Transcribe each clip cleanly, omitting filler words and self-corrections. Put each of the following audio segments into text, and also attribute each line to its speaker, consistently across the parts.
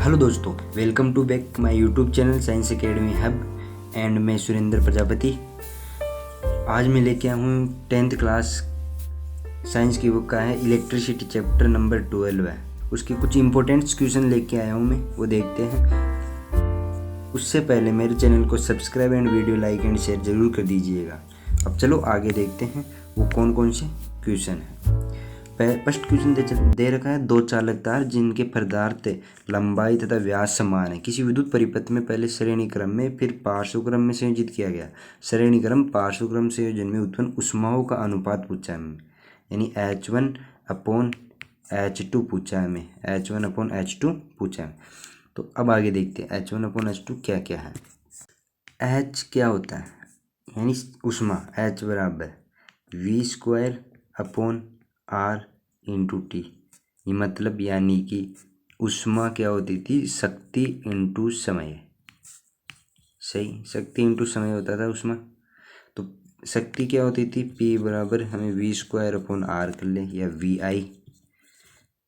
Speaker 1: Hello दोस्तों, welcome to back my YouTube channel science academy hub and मैं सुरेंद्र प्रजापति। आज मैं लेके आया हूँ 10th क्लास साइंस की बुक का है इलेक्ट्रिसिटी चैप्टर नंबर 12 है। उसके कुछ इंपॉर्टेंट क्वेश्चन लेके आया हूँ मैं, वो देखते हैं। उससे पहले मेरे चैनल को subscribe and video like and share ज़रूर कर दीजिएगा। अब चलो आगे देखते हैं वो कौन कौन से क्वेश्चन हैं। फर्स्ट क्वेश्चन दे रखा है, दो चालक तार जिनके पदार्थ लंबाई तथा व्यास समान है किसी विद्युत परिपथ में पहले श्रेणी क्रम में फिर पार्श्व क्रम में संयोजित किया गया। श्रेणी क्रम पार्श्व क्रम संयोजन में उत्पन्न ऊष्माओं का अनुपात पूछा है हमें, यानी H1/H2 पूछा है हमें, H1/H2 पूछा है। तो अब आगे देखते हैं H1/H2 क्या क्या है। H क्या होता है, यानी ऊष्मा, H बराबर V²/R/T। ये मतलब यानी कि ऊष्मा क्या होती थी, शक्ति इंटू समय। सही, शक्ति इंटू समय होता था ऊष्मा। तो शक्ति क्या होती थी, P बराबर हमें V²/R कर ले, या VI,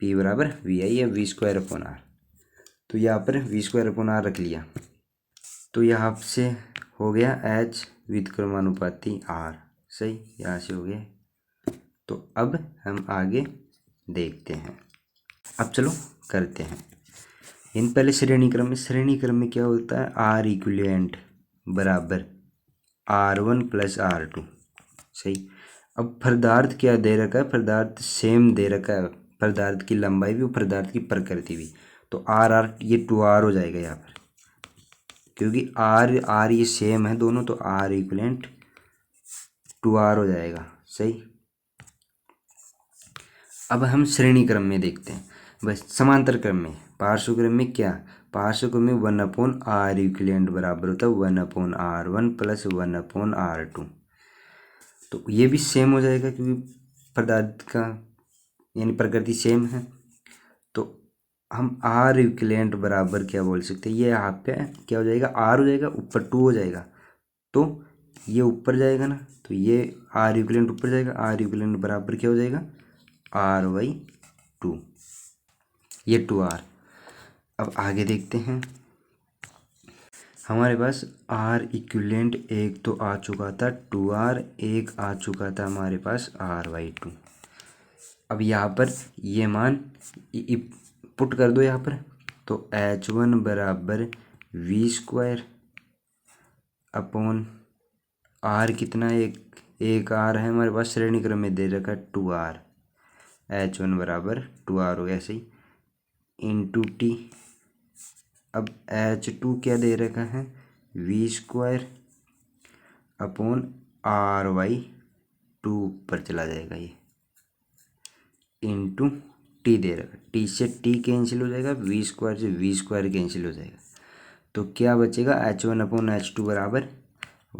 Speaker 1: P बराबर VI या V²/R। तो यहाँ पर V²/R रख लिया, तो यहाँ से हो गया H व्युत्क्रमानुपाती R। सही, यहाँ से हो गया। तो अब हम आगे देखते हैं। अब चलो करते हैं। इन पहले श्रेणी क्रम में क्या होता है, R इक्विवेलेंट बराबर R1 + R2। सही। अब पदार्थ क्या दे रखा है, पदार्थ सेम दे रखा है, पदार्थ की लंबाई भी और पदार्थ की प्रकृति भी। तो R ये 2R हो जाएगा यहाँ पर, क्योंकि R ये सेम है दोनों, तो R इक्विवेलेंट 2R हो जाएगा। सही। अब हम श्रेणी क्रम में देखते हैं, बस समांतर क्रम में। पार्श्व क्रम में क्या, पार्श्व क्रम में 1/R इक्विवेलेंट बराबर होता है 1/R1 + 1/R2। तो ये भी सेम हो जाएगा क्योंकि पदार्थ का यानी प्रकृति सेम है। तो हम R इक्विवेलेंट बराबर क्या बोल सकते हैं, ये यहाँ पे क्या हो जाएगा, R हो जाएगा, ऊपर 2 हो जाएगा, तो ये ऊपर जाएगा ना, तो ये R इक्विवेलेंट ऊपर जाएगा। R इक्विवेलेंट बराबर क्या हो जाएगा, R/2, ये 2R। अब आगे देखते हैं। हमारे पास R इक्विवेलेंट एक तो आ चुका था 2R, एक आ चुका था हमारे पास R/2। अब यहाँ पर ये मान पुट कर दो यहाँ पर, तो H1 बराबर V²/R कितना, एक R है हमारे पास, श्रेणी क्रम में दे रखा 2R। H1 बराबर 2R हो गया, सही, इंटू T। अब H2 क्या दे रखा है, V²/R/2 ऊपर चला जाएगा ये, इंटू T दे रखा, T से T कैंसिल हो जाएगा, V² से V² कैंसिल हो जाएगा। तो क्या बचेगा, H1/H2 बराबर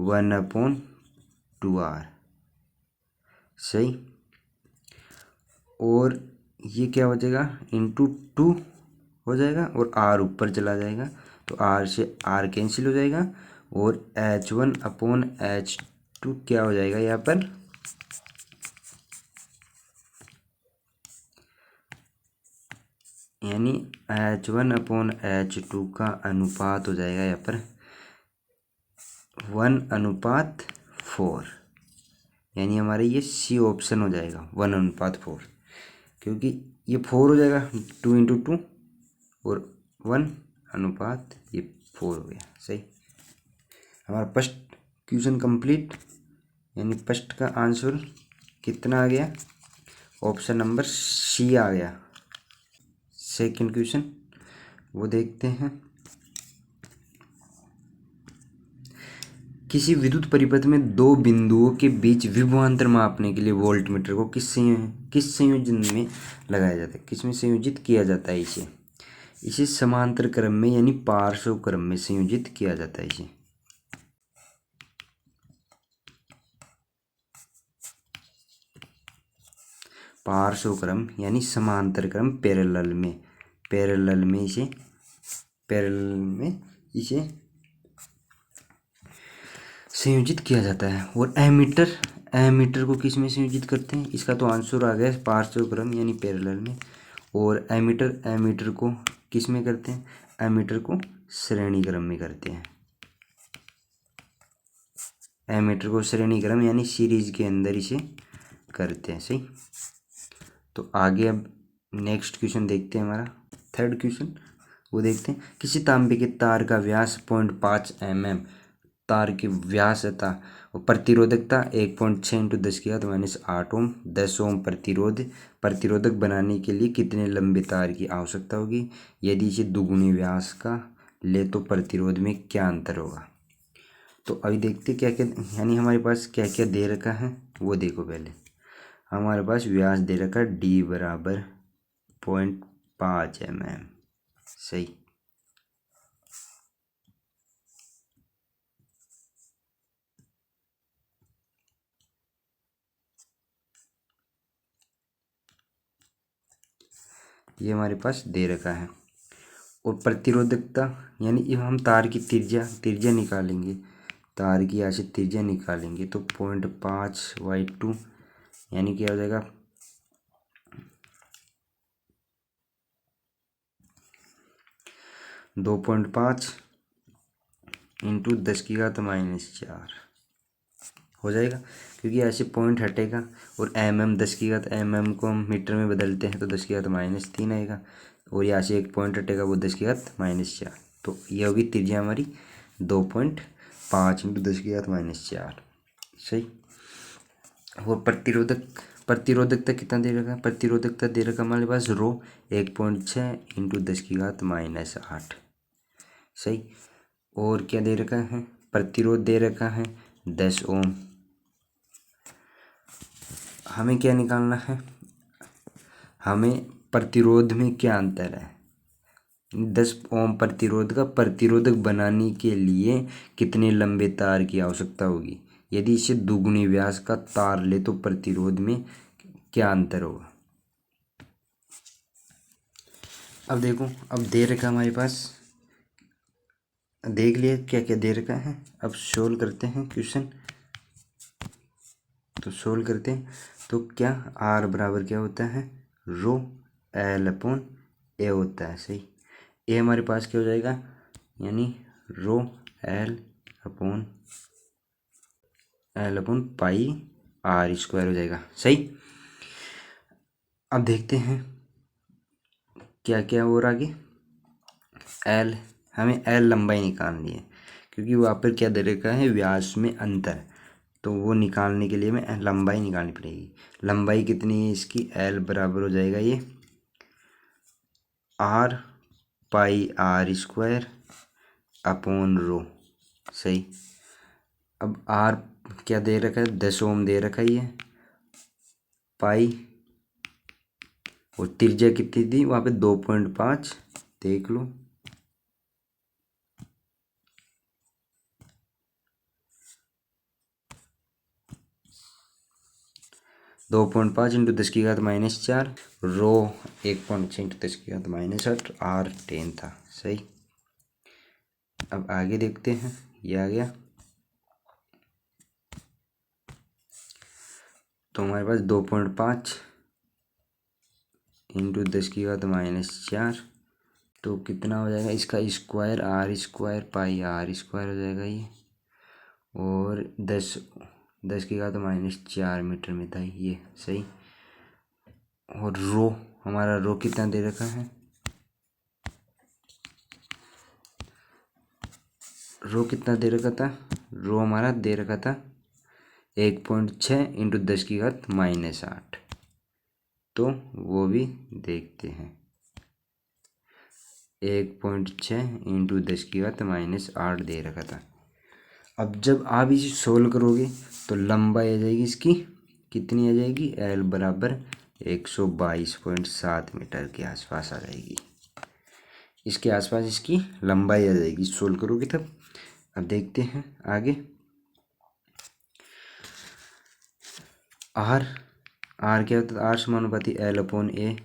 Speaker 1: 1/2R। सही। और ये क्या बचेगा, इंटू 2 हो जाएगा और R ऊपर चला जाएगा, तो R से R कैंसिल हो जाएगा, और H1/H2 क्या हो जाएगा यहाँ पर, यानी H1/H2 का अनुपात हो जाएगा यहाँ पर 1/4, यानी हमारे ये C ऑप्शन हो जाएगा 1/4, क्योंकि ये 4 हो जाएगा, 2 × 2 और 1/4 हो गया। सही। हमारा फर्स्ट क्वेश्चन कंप्लीट, यानी फर्स्ट का आंसर कितना आ गया, ऑप्शन नंबर C आ गया। सेकंड क्वेश्चन वो देखते हैं। किसी विद्युत परिपथ में दो बिंदुओं के बीच विभवांतर मापने के लिए वोल्टमीटर को किस संयोजन में लगाया जाता है, किस में संयोजित किया जाता है, इसे समांतर क्रम में यानी पार्श्व क्रम में संयोजित किया जाता है। इसे पार्श्व क्रम यानी समांतर क्रम, पैरेलल में इसे संयोजित किया जाता है। और एमीटर को किस में संयोजित करते हैं, इसका तो आंसर आ गया पार्श्व क्रम यानी पैरेलल में। और एमीटर को किस में करते हैं, एमीटर को श्रेणी क्रम में करते हैं। एमीटर को श्रेणी क्रम यानी सीरीज के अंदर इसे करते हैं। सही, तो आगे अब नेक्स्ट क्वेश्चन देखते हैं। हमारा थर्ड क्वेश्चन वो देखते हैं। किसी तांबे के तार का व्यास 0.5 mm, तार की व्यास था और प्रतिरोधकता 1.6 इंटू 10⁻⁸ ओम, 10 ओम प्रतिरोधक बनाने के लिए कितने लंबे तार की आवश्यकता होगी? यदि इसे दुगुनी व्यास का ले तो प्रतिरोध में क्या अंतर होगा? तो अभी देखते क्या क्या, यानी हमारे पास क्या क्या दे रखा है वो देखो। पहले हमारे पास व्यास दे रखा है d बराबर 0.5 mm। सही, ये हमारे पास दे रखा है। और प्रतिरोधकता यानी ये हम तार की त्रिज्या निकालेंगे, तार की यहाँ से त्रिज्या निकालेंगे तो 0.5/2 यानी क्या हो जाएगा, 2.5 इंटू 10⁻⁴ हो जाएगा, क्योंकि ऐसे पॉइंट हटेगा और mm 10 mm को हम मीटर में बदलते हैं तो 10⁻³ आएगा, और यहाँ से एक पॉइंट हटेगा वो 10⁻⁴। तो ये होगी त्रिज्या हमारी 2.5 इंटू 10⁻⁴। सही, और प्रतिरोधकता कितना दे रखा है, प्रतिरोधकता दे रखा हमारे पास रो 1.6 इंटू 10⁻⁸। सही, और क्या दे रखा है, प्रतिरोध दे रखा है 10 ओम। हमें क्या निकालना है, हमें प्रतिरोध में क्या अंतर है, 10 ओम प्रतिरोध का प्रतिरोधक बनाने के लिए कितने लंबे तार की आवश्यकता होगी? यदि इसे दुगुनी व्यास का तार ले तो प्रतिरोध में क्या अंतर होगा? अब देखो, अब दे रखा हमारे पास, देख लिया क्या क्या दे रखा है। अब सोल्व करते हैं क्वेश्चन, तो सोल्व करते हैं तो क्या आर बराबर क्या होता है, रो L/A होता है। सही, ए हमारे पास क्या हो जाएगा, यानी रो L/πr² हो जाएगा। सही, अब देखते हैं क्या क्या और आगे। एल, हमें एल लंबाई निकालनी है, क्योंकि वहाँ पर क्या दे रखा है, व्यास में अंतर, तो वो निकालने के लिए हमें लंबाई निकालनी पड़ेगी। लंबाई कितनी है इसकी, एल बराबर हो जाएगा ये r/πr² सही, अब आर क्या दे रखा है, 10 ओम दे रखा ही है, पाई और त्रिज्या कितनी थी वहाँ पे 2.5, देख लो, दो 2.5 इंटू 10⁻⁴, रो 1.6 इंटू 10⁻⁸, आर 10 था। सही, अब आगे देखते हैं, ये आ गया, तो हमारे पास 2.5 इंटू 10⁻⁴, तो कितना हो जाएगा, इसका स्क्वायर r²πr² हो जाएगा ये, और 10⁻⁴ मीटर में था ये। सही, और रो हमारा रो कितना दे रखा है, रो कितना दे रखा था, रो हमारा दे रखा था 1.6 इंटू 10⁻⁸, तो वो भी देखते हैं, 1.6 इंटू 10⁻⁸ दे रखा था। अब जब आप इसे सोल्व करोगे तो लंबाई आ जाएगी इसकी, कितनी आ जाएगी, एल बराबर 122.7 मीटर के आसपास आ जाएगी, इसके आसपास इसकी लंबाई आ जाएगी सोल्व करोगे तब। अब देखते हैं आगे, आर क्या होता है, आर समानुपाती L/A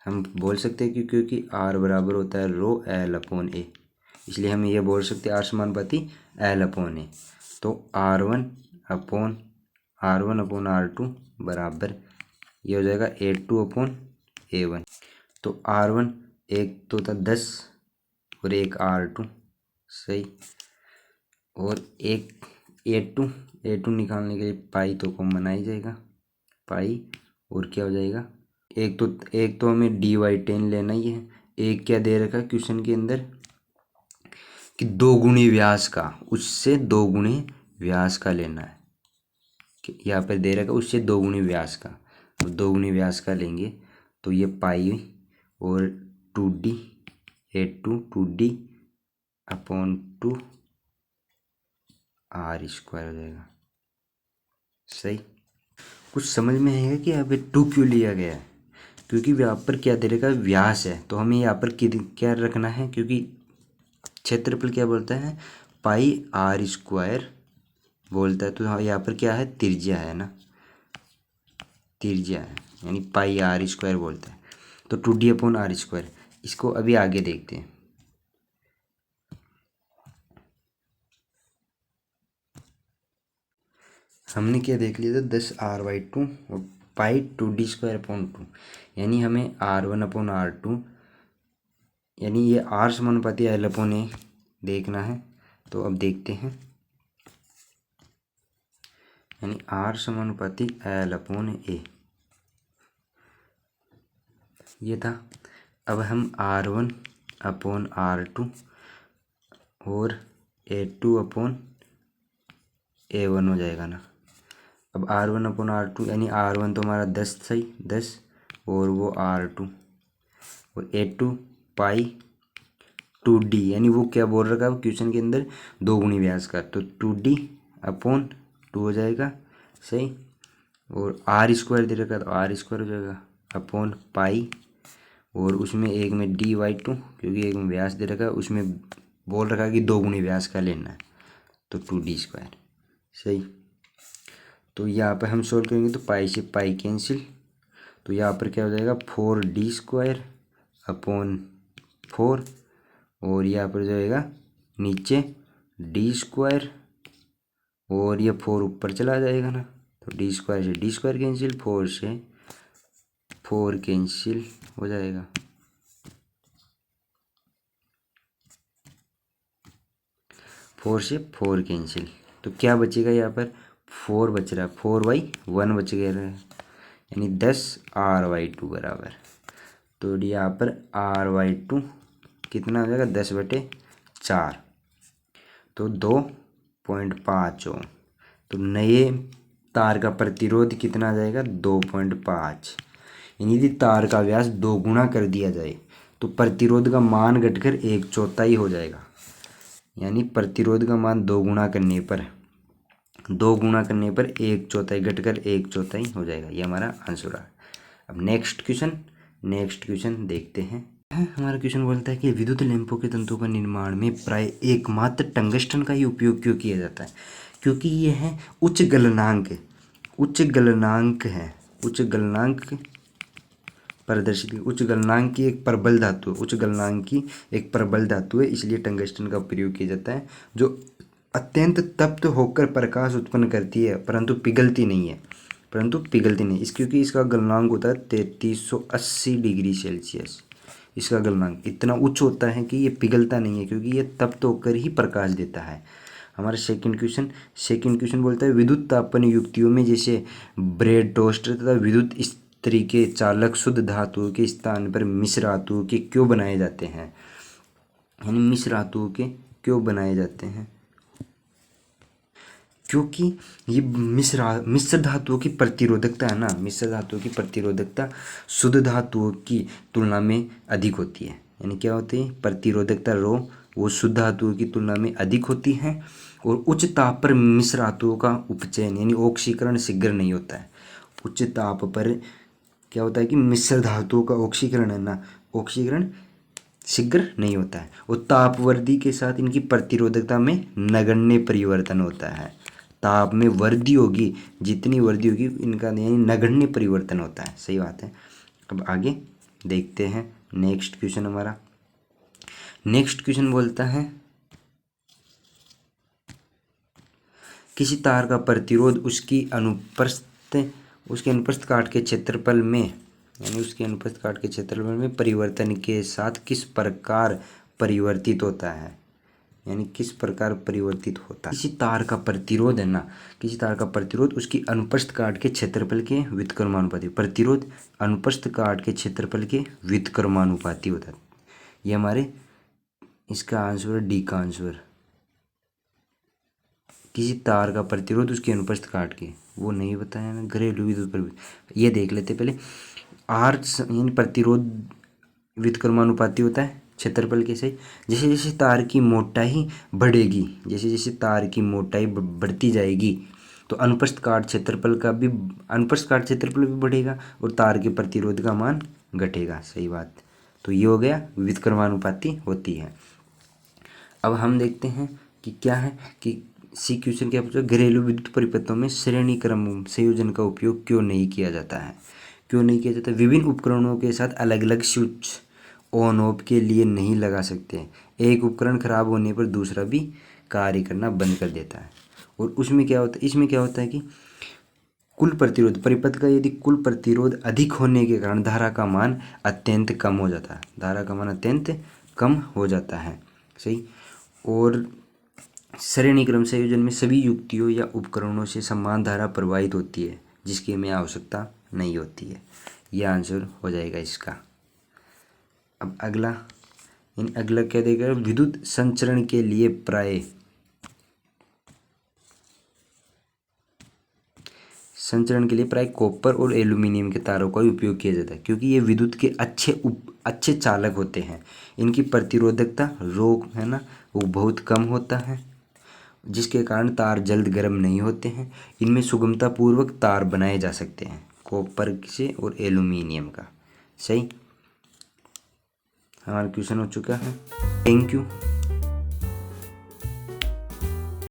Speaker 1: हम बोल सकते हैं, क्योंकि आर बराबर होता है रो L/A, इसलिए हम ये बोल सकते हैं आर समानुपाती L/A। तो R1/R2 बराबर ये हो जाएगा A2/A1, तो R1 एक तो था 10 और एक R2, सही। और एक A2 निकालने के लिए पाई तो कॉमन बना ही जाएगा, पाई। और क्या हो जाएगा, एक तो हमें dy/10 लेना ही है। एक क्या दे रखा है क्वेश्चन के अंदर कि 2 गुणी व्यास का, उससे 2 गुणी व्यास का लेना है। यहाँ पर दे रखा उससे 2 गुणी व्यास का, तो 2 गुणी व्यास का लेंगे तो ये पाई और 2d A2 2d upon 2 R² हो जाएगा, सही। कुछ समझ में आएगा कि यहाँ पे 2 क्यों लिया गया है, क्योंकि यहाँ पर क्या दे रखा व्यास है, तो हमें यहाँ पर क्या रखना है, क्योंकि क्षेत्रफल क्या बोलता है, पाई R² बोलता है। तो हाँ यहाँ पर क्या है, त्रिज्या है ना, त्रिज्या है, यानी पाई R² बोलता है। तो 2d अपॉन R², इसको अभी आगे देखते हैं। हमने क्या देख लिया था, 10R/2 और पाई 2d² अपॉन 2, यानी हमें R1/R2 यानी ये R समानुपाती L/A देखना है। तो अब देखते हैं, यानी R समानुपाती L/A ये था। अब हम R1/R2 और A2/A1 हो जाएगा ना। अब R1/R2 यानी R1 तो हमारा 10 सही, 10 और वो R2 और A2 पाई 2d, यानी वो क्या बोल रखा है क्वेश्चन के अंदर, 2 गुणी व्यास का, तो 2d अपॉन 2 हो जाएगा, सही। और R² दे रखा तो R² हो जाएगा अपॉन पाई, और उसमें एक में dy/2 क्योंकि एक में व्यास दे रखा है, उसमें बोल रखा है कि 2 गुणी व्यास का लेना है, तो 2d², सही। तो यहाँ पर हम सोल्व करेंगे तो पाई से पाई कैंसिल, तो यहाँ पर क्या हो जाएगा 4d² अपॉन 4, और यहाँ पर जाएगा नीचे d², और ये 4 ऊपर चला जाएगा ना, तो d² से d² कैंसिल, 4 से 4 कैंसिल हो जाएगा। फोर से 4 कैंसिल, तो क्या बचेगा यहाँ पर 4 बच रहा है, 4/1 बच गया है, यानी 10R/2 बराबर। तो यहाँ पर R/2 कितना हो जाएगा, 10/4, तो 2.5 ओम। तो नए तार का प्रतिरोध कितना आ जाएगा, 2.5, यानी यदि तार का व्यास 2 गुना कर दिया जाए तो प्रतिरोध का मान घटकर 1/4 हो जाएगा, यानी प्रतिरोध का मान 2 गुना करने पर 1/4 घटकर 1/4 हो जाएगा। ये हमारा आंसर है। अब नेक्स्ट क्वेश्चन देखते हैं। हमारा क्वेश्चन बोलता है कि विद्युत लैंपों के तंतुओं का निर्माण में प्राय एकमात्र टंगस्टन का ही उपयोग क्यों किया जाता है, क्योंकि ये है उच्च गलनांक प्रदर्शित उच्च गलनांक की एक प्रबल धातु है, इसलिए टंगस्टन का प्रयोग किया जाता है, जो अत्यंत तप्त होकर प्रकाश उत्पन्न करती है परंतु पिघलती नहीं है, क्योंकि इसका गलनांक होता है 3380 डिग्री सेल्सियस। इसका गलनांक इतना उच्च होता है कि ये पिघलता नहीं है, क्योंकि ये तप्त होकर ही प्रकाश देता है। हमारा सेकंड क्वेश्चन बोलता है विद्युत तापन युक्तियों में जैसे ब्रेड टोस्टर तथा विद्युत इस्त्री के चालक शुद्ध धातुओं के स्थान पर मिश्र धातुओं के क्यों बनाए जाते हैं, यानी मिश्र धातुओं के क्यों बनाए जाते हैं, क्योंकि ये मिश्र धातुओं की प्रतिरोधकता है ना, मिश्र धातुओं की प्रतिरोधकता शुद्ध धातुओं की तुलना में अधिक होती है, यानी क्या होती है प्रतिरोधकता रो वो शुद्ध धातुओं की तुलना में अधिक होती है, और उच्च ताप पर मिश्र धातुओं का उपचयन यानी ऑक्सीकरण शीघ्र नहीं होता है। उच्च ताप पर क्या होता है कि मिश्र धातुओं का ऑक्सीकरण है ना, ऑक्सीकरण शीघ्र नहीं होता है, और ताप वृद्धि के साथ इनकी प्रतिरोधकता में नगण्य परिवर्तन होता है। ताप में वृद्धि होगी, जितनी वृद्धि होगी इनका यानी नगण्य परिवर्तन होता है, सही बात है। अब आगे देखते हैं नेक्स्ट क्वेश्चन। हमारा नेक्स्ट क्वेश्चन बोलता है किसी तार का प्रतिरोध उसके अनुप्रस्थ काट के क्षेत्रफल में यानी उसके अनुप्रस्थ काट के क्षेत्रफल में परिवर्तन के साथ किस प्रकार परिवर्तित होता है, यानी किस प्रकार परिवर्तित होता है। किसी तार का प्रतिरोध है ना, किसी तार का प्रतिरोध उसकी अनुप्रस्थ काट के क्षेत्रफल के व्युत्क्रमानुपाती, प्रतिरोध अनुप्रस्थ काट के क्षेत्रफल के व्युत्क्रमानुपाती होता है। ये हमारे इसका आंसर है डी का आंसर। किसी तार का प्रतिरोध उसकी अनुप्रस्थ काट के, वो नहीं बताया ना, घरेलू विद्युत पर ये देख लेते पहले। आर यानी प्रतिरोध व्युत्क्रमानुपाती होता है क्षेत्रफल के से। जैसे जैसे तार की मोटाई बढ़ेगी, जैसे जैसे तार की मोटाई बढ़ती जाएगी तो अनुप्रस्थ काट क्षेत्रफल का भी, अनुप्रस्थ काट क्षेत्रफल भी बढ़ेगा और तार के प्रतिरोध का मान घटेगा। सही बात। तो ये हो गया व्युत्क्रमानुपाती होती है। अब हम देखते हैं कि क्या है कि सी क्वेश्चन क्या पूछा, घरेलू विद्युत परिपथों में श्रेणी क्रम संयोजन का उपयोग क्यों नहीं किया जाता है। क्यों नहीं किया जाता? विभिन्न उपकरणों के साथ अलग अलग स्विच ऑन ऑफ के लिए नहीं लगा सकते। एक उपकरण खराब होने पर दूसरा भी कार्य करना बंद कर देता है। और उसमें क्या होता है, इसमें क्या होता है कि कुल प्रतिरोध, परिपथ का यदि कुल प्रतिरोध अधिक होने के कारण धारा का मान अत्यंत कम हो जाता है, धारा का मान अत्यंत कम हो जाता है। सही। और श्रेणी क्रम संयोजन में सभी युक्तियों या उपकरणों से समान धारा प्रवाहित होती है जिसकी हमें आवश्यकता नहीं होती है। यह आंसर हो जाएगा इसका। अब अगला, इन अगला क्या देगा, विद्युत संचरण के लिए प्राय कॉपर और एल्यूमिनियम के तारों का उपयोग किया जाता है क्योंकि ये विद्युत के अच्छे चालक होते हैं। इनकी प्रतिरोधकता रोग है ना, वो बहुत कम होता है जिसके कारण तार जल्द गर्म नहीं होते हैं। इनमें सुगमतापूर्वक तार बनाए जा सकते हैं कॉपर से और एल्यूमिनियम का। सही। हमारा क्वेश्चन हो चुका है। Thank you.